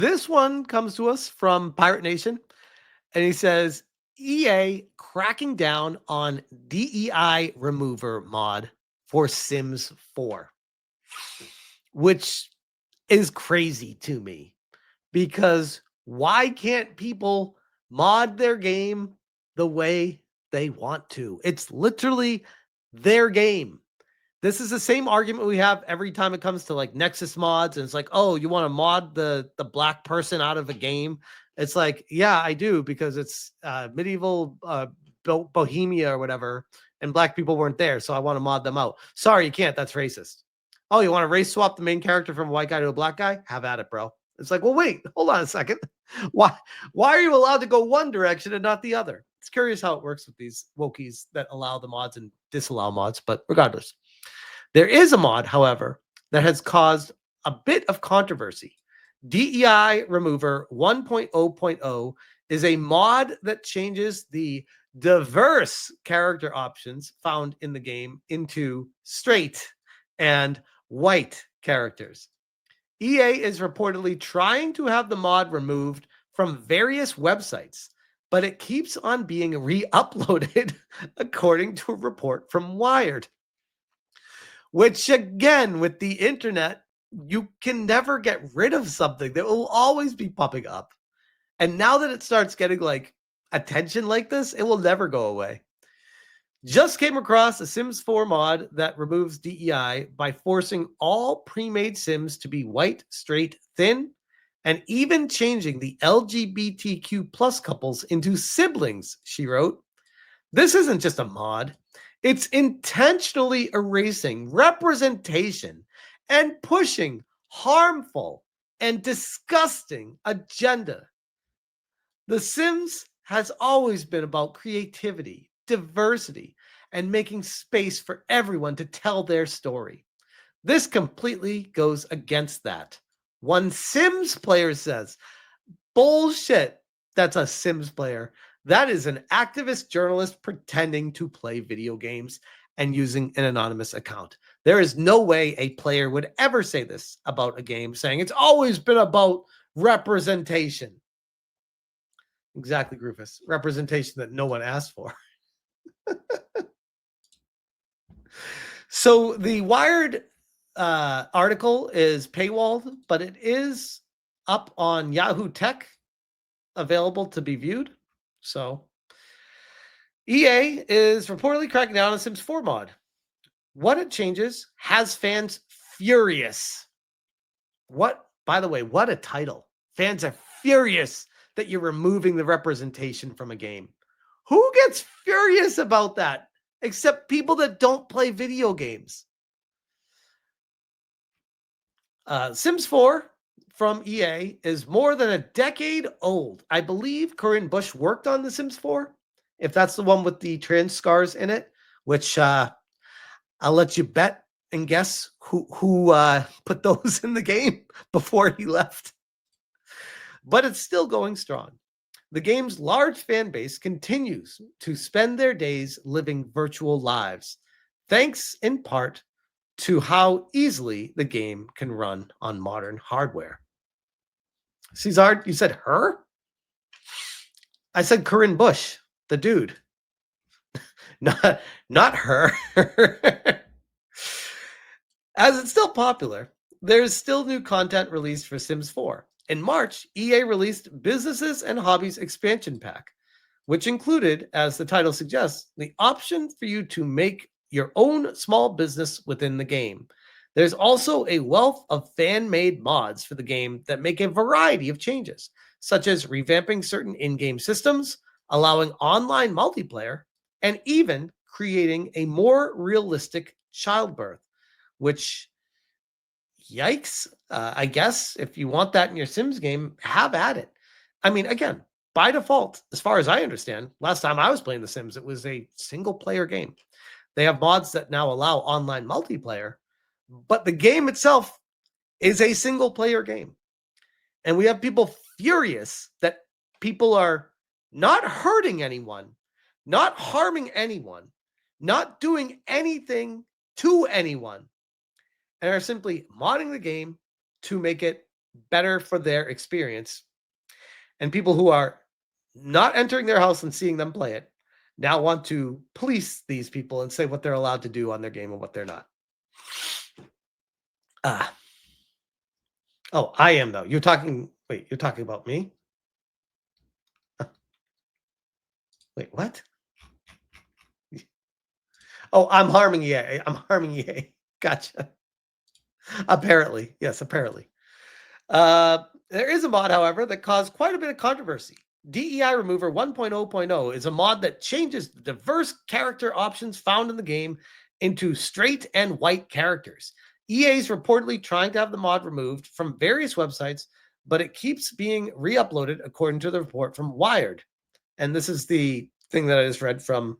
This one comes to us from Pirate Nation, and he says EA cracking down on DEI Remover mod for Sims 4, which is crazy to me because why can't people mod their game the way they want to? It's literally their game. This is the same argument we have every time it comes to like Nexus mods, and it's like, oh, you want to mod the black person out of a game? It's like, yeah, I do, because it's medieval Bohemia or whatever, and black people weren't there, so I want to mod them out. Sorry, you can't. That's racist. Oh, you want to race swap the main character from a white guy to a black guy? Have at it, bro. It's like, well, wait, hold on a second. Why are you allowed to go one direction and not the other? It's curious how it works with these wokies that allow the mods and disallow mods, but regardless. There is a mod, however, that has caused a bit of controversy. DEI Remover 1.0.0 is a mod that changes the diverse character options found in the game into straight and white characters. EA is reportedly trying to have the mod removed from various websites, but it keeps on being re-uploaded, according to a report from Wired. Which, again, with the internet, you can never get rid of something that will always be popping up. And now that it starts getting like attention like this, it will never go away. Just came across a Sims 4 mod that removes DEI by forcing all pre-made Sims to be white, straight, thin, and even changing the LGBTQ plus couples into siblings, she wrote. This isn't just a mod. It's intentionally erasing representation and pushing harmful and disgusting agenda. The Sims has always been about creativity, diversity, and making space for everyone to tell their story. This completely goes against that. One Sims player says, bullshit. That's a Sims player. That is an activist journalist pretending to play video games and using an anonymous account. There is no way a player would ever say this about a game, saying it's always been about representation. Exactly, Rufus. Representation that no one asked for. So the Wired article is paywalled, but it is up on Yahoo Tech, available to be viewed. So EA is reportedly cracking down on Sims 4 mod. What it changes has fans furious. What, by the way, what a title. Fans are furious that you're removing the representation from a game. Who gets furious about that except people that don't play video games? Sims 4 from EA is more than a decade old. I believe Corinne Bush worked on The Sims 4, if that's the one with the trans scars in it, which I'll let you bet and guess who put those in the game before he left. But it's still going strong. The game's large fan base continues to spend their days living virtual lives, thanks in part to how easily the game can run on modern hardware. Cesar, you said her? I said Corinne Bush, the dude. Not her. As it's still popular, there's still new content released for Sims 4. In March, EA released Businesses and Hobbies Expansion Pack, which included, as the title suggests, the option for you to make your own small business within the game. There's also a wealth of fan-made mods for the game that make a variety of changes, such as revamping certain in-game systems, allowing online multiplayer, and even creating a more realistic childbirth, which, yikes, I guess if you want that in your Sims game, have at it. I mean, again, by default, as far as I understand, last time I was playing The Sims, it was a single-player game. They have mods that now allow online multiplayer, but the game itself is a single-player game. And we have people furious that people are not hurting anyone, not harming anyone, not doing anything to anyone, and are simply modding the game to make it better for their experience. And people who are not entering their house and seeing them play it now want to police these people and say what they're allowed to do on their game and what they're not. Ah. Oh, I am though. You're talking about me? Wait, what? Oh, I'm harming EA. I'm harming EA. Gotcha. Apparently. Yes, apparently. There is a mod, however, that caused quite a bit of controversy. DEI Remover 1.0.0 is a mod that changes the diverse character options found in the game into straight and white characters. EA is reportedly trying to have the mod removed from various websites, but it keeps being re-uploaded according to the report from Wired. And this is the thing that I just read from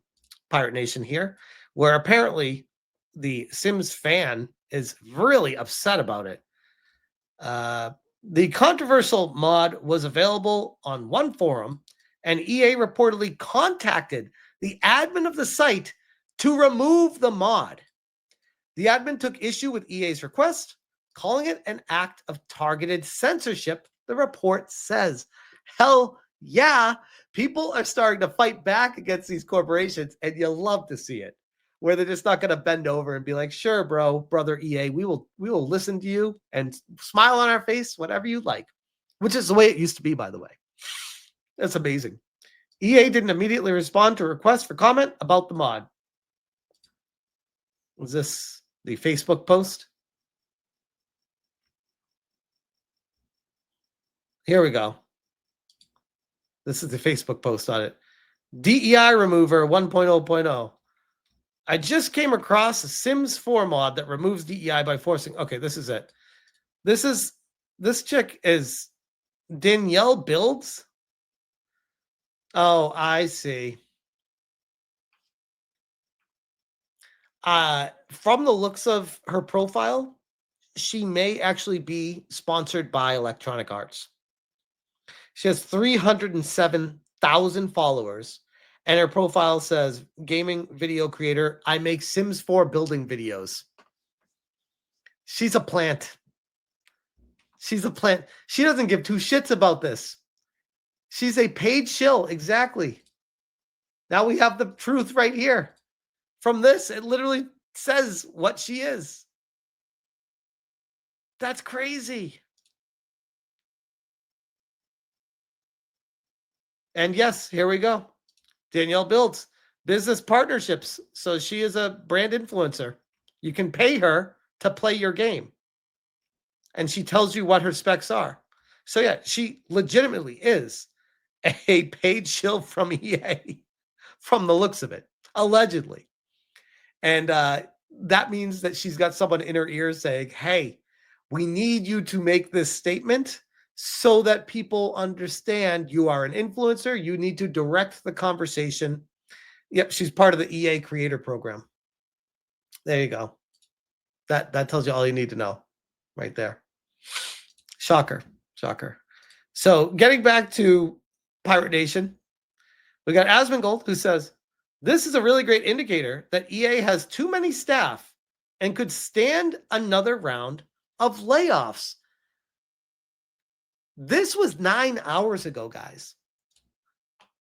Pirate Nation here, where apparently the Sims fan is really upset about it. The controversial mod was available on one forum, and EA reportedly contacted the admin of the site to remove the mod. The admin took issue with EA's request, calling it an act of targeted censorship, the report says. Hell yeah, people are starting to fight back against these corporations, and you love to see it, where they're just not going to bend over and be like, sure, brother EA, we will listen to you and smile on our face, whatever you like, which is the way it used to be, by the way. That's amazing. EA didn't immediately respond to a request for comment about the mod. Was this the Facebook post? Here we go. This is the Facebook post on it. DEI Remover 1.0.0. I just came across a Sims 4 mod that removes DEI by forcing. Okay, this is it. This chick is Danielle Builds. Oh, I see. From the looks of her profile, she may actually be sponsored by Electronic Arts. She has 307,000 followers, and her profile says, gaming video creator, I make Sims 4 building videos. She's a plant. She's a plant. She doesn't give two shits about this. She's a paid shill, exactly. Now we have the truth right here. From this, it literally says what she is. That's crazy. And yes, here we go. Danielle Builds business partnerships. So she is a brand influencer. You can pay her to play your game. And she tells you what her specs are. So yeah, she legitimately is a paid shill from EA from the looks of it, allegedly. And that means that she's got someone in her ear saying, hey, we need you to make this statement so that people understand you are an influencer. You need to direct the conversation. Yep, she's part of the EA creator program. There you go. That tells you all you need to know right there. Shocker. So getting back to Pirate Nation, we got Asmongold who says, this is a really great indicator that EA has too many staff and could stand another round of layoffs. This was 9 hours ago, guys.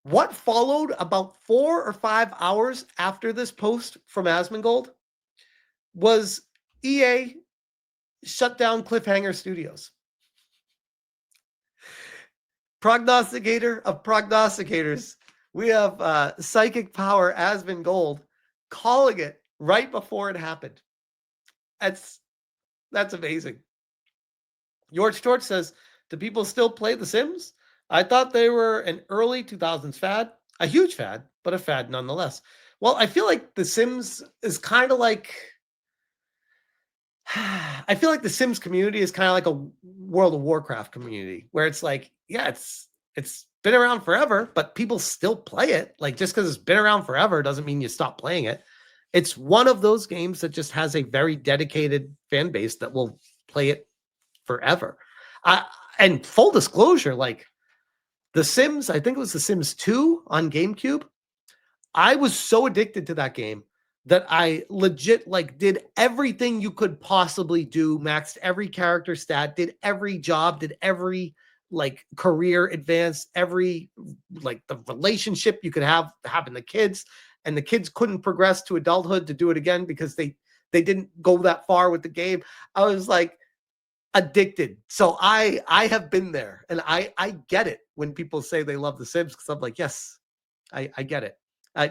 What followed about 4 or 5 hours after this post from Asmongold was EA shut down Cliffhanger Studios. Prognosticator of prognosticators. We have Psychic Power Asmongold calling it right before it happened. That's amazing. George Torch says, do people still play The Sims? I thought they were an early 2000s fad, a huge fad, but a fad nonetheless. Well, I feel like The Sims is kind of like, I feel like the Sims community is kind of like a World of Warcraft community where it's like, yeah, it's been around forever, but people still play it. Like just because it's been around forever doesn't mean you stop playing it. It's one of those games that just has a very dedicated fan base that will play it forever. And full disclosure, like The Sims, I think it was The Sims 2 on GameCube. I was so addicted to that game that I legit like did everything you could possibly do, maxed every character stat, did every job, did every like career advance, every like the relationship you could have having the kids, and the kids couldn't progress to adulthood to do it again because they didn't go that far with the game. I was like addicted. So I have been there, and I get it when people say they love The Sims, because I'm like, yes, I get it.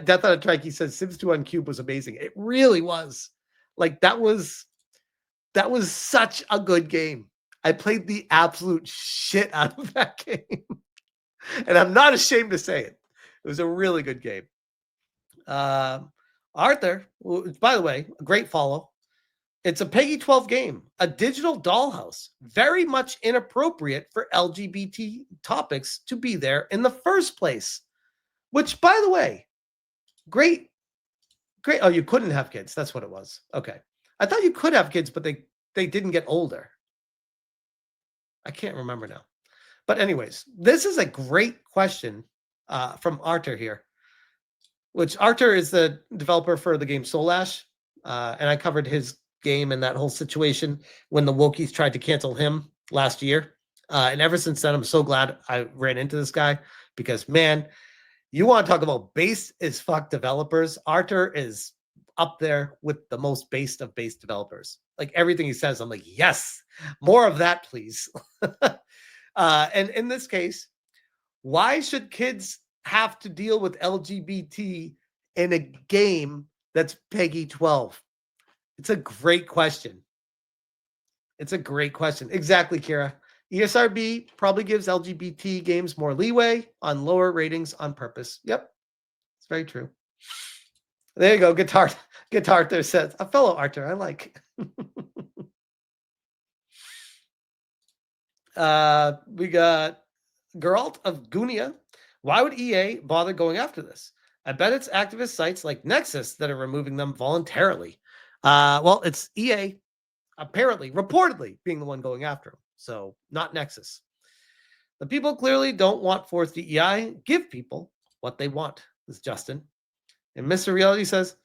Death on a Trike says Sims 2 on Cube was amazing. It really was. Like that was such a good game. I played the absolute shit out of that game. And I'm not ashamed to say it. It was a really good game. Arthur, by the way, a great follow. It's a Peggy 12 game, a digital dollhouse, very much inappropriate for LGBT topics to be there in the first place. Which, by the way, great. Oh, you couldn't have kids. That's what it was. Okay. I thought you could have kids, but they didn't get older. I can't remember now. But anyways, this is a great question from Arthur here, which Arthur is the developer for the game Soul Ash. And I covered his game and that whole situation when the Wokies tried to cancel him last year. And ever since then, I'm so glad I ran into this guy because, man, you want to talk about base as fuck developers. Arthur is up there with the most based of base developers. Like everything he says, I'm like, yes, more of that, please. And in this case, why should kids have to deal with LGBT in a game that's Peggy 12? It's a great question. It's a great question. Exactly, Kira. ESRB probably gives LGBT games more leeway on lower ratings on purpose. Yep, it's very true. There you go. Guitar Arthur says, a fellow Arthur I like. We got Geralt of Gunia. Why would EA bother going after this? I bet it's activist sites like Nexus that are removing them voluntarily. Well, it's EA apparently, reportedly being the one going after them. So not Nexus. The people clearly don't want forced DEI. Give people what they want, is Justin. And Mr. Reality says,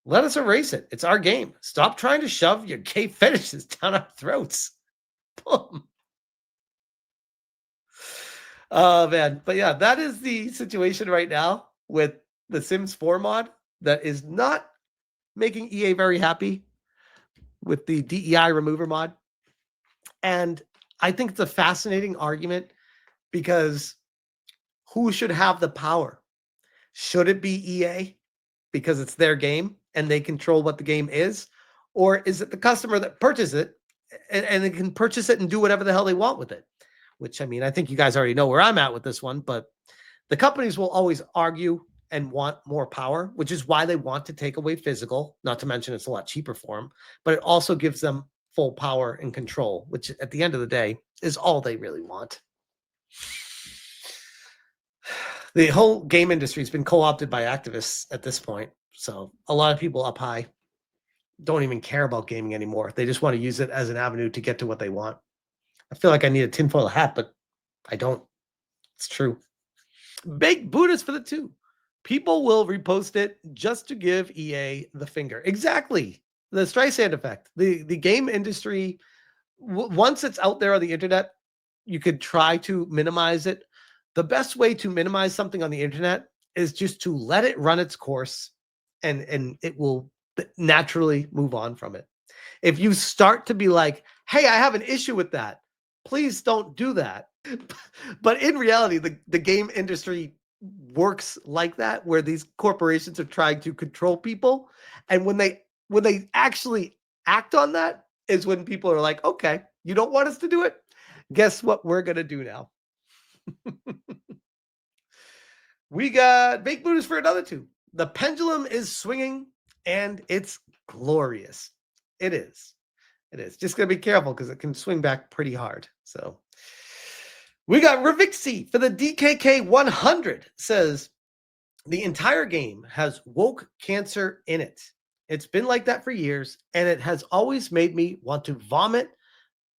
let us erase it. It's our game. Stop trying to shove your gay fetishes down our throats. Boom. Oh, man. But yeah, that is the situation right now with the Sims 4 mod that is not making EA very happy with the DEI Remover mod. And I think it's a fascinating argument because who should have the power? Should it be EA because it's their game and they control what the game is? Or is it the customer that purchases it and they can purchase it and do whatever the hell they want with it? Which, I mean, I think you guys already know where I'm at with this one, but the companies will always argue and want more power, which is why they want to take away physical, not to mention it's a lot cheaper for them, but it also gives them full power and control, which at the end of the day is all they really want. The whole game industry has been co-opted by activists at this point. So a lot of people up high don't even care about gaming anymore. They just want to use it as an avenue to get to what they want. I feel like I need a tinfoil hat, but I don't. It's true. Big Buddhist for the 2. People will repost it just to give EA the finger. Exactly. The Streisand effect. The game industry, once it's out there on the internet, you could try to minimize it. The best way to minimize something on the internet is just to let it run its course and it will naturally move on from it. If you start to be like, hey, I have an issue with that, please don't do that. But in reality, the game industry works like that, where these corporations are trying to control people. And when they actually act on that is when people are like, okay, you don't want us to do it? Guess what we're going to do now? We got Baked Buddhist for another 2. The pendulum is swinging and it's glorious. It is. It is. Just going to be careful because it can swing back pretty hard. So we got Ravixi for the DKK 100 says, the entire game has woke cancer in it. It's been like that for years, and it has always made me want to vomit.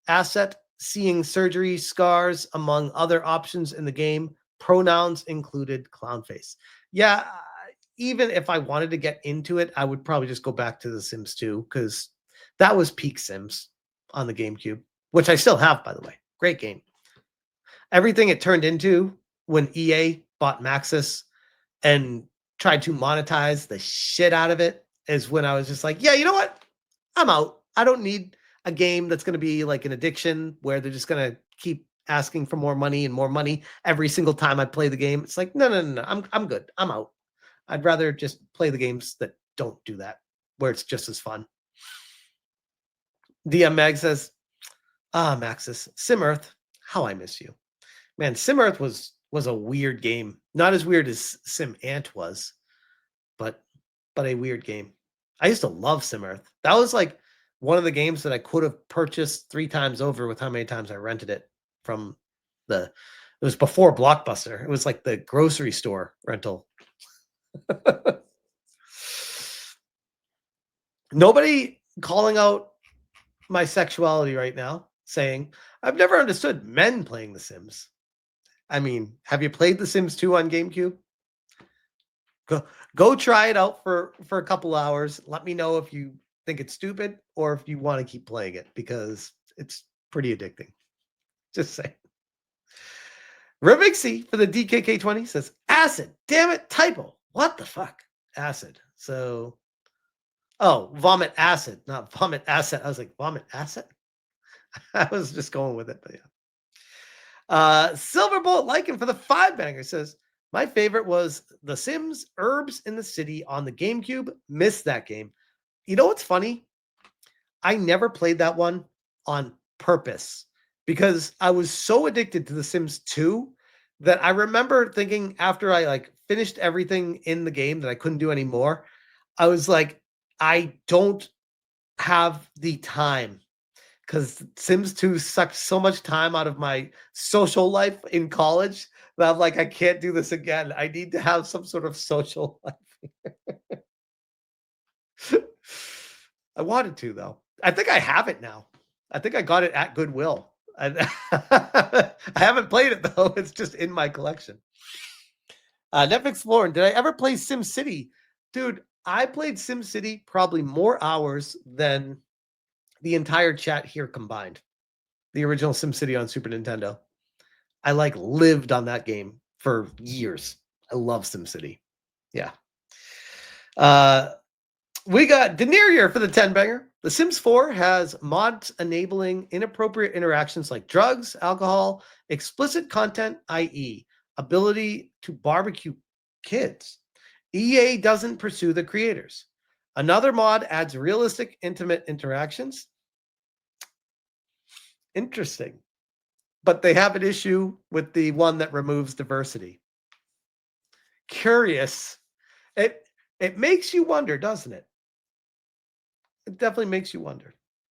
Asset, seeing surgery, scars, among other options in the game, pronouns included clown face. Yeah, even if I wanted to get into it, I would probably just go back to The Sims 2 because that was peak Sims on the GameCube, which I still have, by the way. Great game. Everything it turned into when EA bought Maxis and tried to monetize the shit out of it is when I was just like, yeah, you know what? I'm out. I don't need a game that's going to be like an addiction where they're just going to keep asking for more money and more money every single time I play the game. It's like, no. I'm good. I'm out. I'd rather just play the games that don't do that, where it's just as fun. DM Mag says, Maxis, Sim Earth, how I miss you. Man, Sim Earth was a weird game. Not as weird as Sim Ant was, but a weird game. I used to love Sim Earth. That was like one of the games that I could have purchased 3 times over with how many times I rented it from it was before Blockbuster. It was like the grocery store rental. Nobody calling out my sexuality right now, saying, I've never understood men playing The Sims. I mean, have you played The Sims 2 on GameCube? Go try it out for a couple hours. Let me know if you think it's stupid or if you want to keep playing it because it's pretty addicting. Just saying. Remixy for the DKK20 says, acid. Damn it, typo. What the fuck? Acid. So, vomit acid, not vomit asset. I was like, vomit asset? I was just going with it, but yeah. Silverbolt Lycan for the 5-banger says, my favorite was The Sims Herbs in the City on the GameCube. Missed that game. You know what's funny? I never played that one on purpose because I was so addicted to The Sims 2 that I remember thinking after I like finished everything in the game that I couldn't do anymore. I was like, I don't have the time because Sims 2 sucked so much time out of my social life in college that I'm like, I can't do this again. I need to have some sort of social life. I wanted to, though. I think I have it now. I think I got it at Goodwill. I haven't played it, though. It's just in my collection. Netflix Lauren, did I ever play Sim City? Dude, I played Sim City probably more hours than the entire chat here combined. The original Sim City on Super Nintendo. I like lived on that game for years. I love Sim City. Yeah. We got Denerier for the 10-banger. The Sims 4 has mods enabling inappropriate interactions like drugs, alcohol, explicit content, i.e., ability to barbecue kids. EA doesn't pursue the creators. Another mod adds realistic, intimate interactions. Interesting. But they have an issue with the one that removes diversity. Curious. It makes you wonder, doesn't it? It definitely makes you wonder.